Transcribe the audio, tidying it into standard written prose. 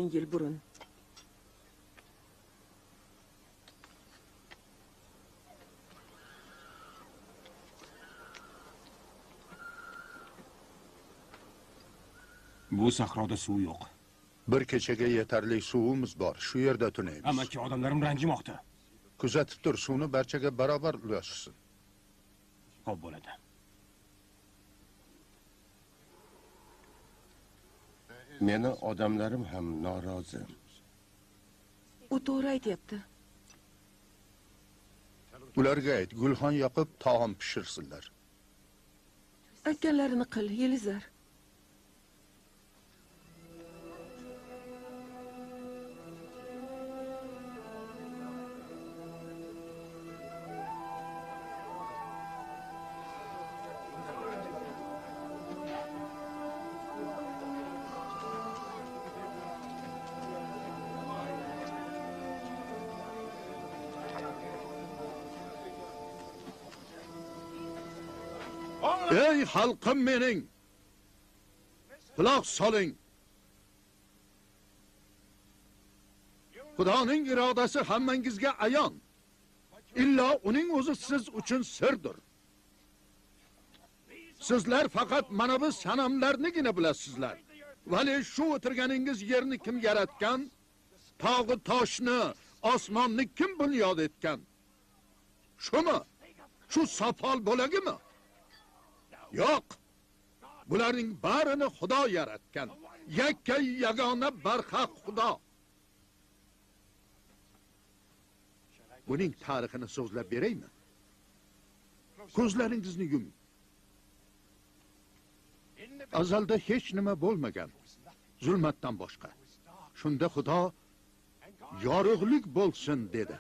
ming yil burun. Bu sahroda suv yo'q. Bir kechaga yetarli suvimiz bor. Shu yerda tunaymiz. Amaki odamlarim ranjimoqda. Kuzatib tur, suvni barchaga barobar ulashsin. Xo'p bo'ladi. Meni odamlarim ham norozi. U to'g'ri aytayapti. Ularga ayt, gulxon yoqib taom pishirsinlar. Aytganlarini qil, Yelizar. Ey xalqim mening! Quloq soling. Xudoning irodasi hammangizga ayon. Illo uning o'zi siz uchun sirdir. Sizlar faqat mana bu sanamlarnigina bilasizlar. Vali shu o'tirganingiz yerni kim yaratgan? Tog'i toshni, osmonni kim bunyod etgan? Shumi? Shu sopol bo'lagimi? Yo'q. Bularning barini Xudo yaratgan. Yakka yagona barhaq Xudo. Buning tarixini so'zlab beraymi? Ko'zlaringizni yuming. Azalda hech nima bo'lmagan. Zulmatdan boshqa. Shunda Xudo yorug'lik bo'lsin dedi.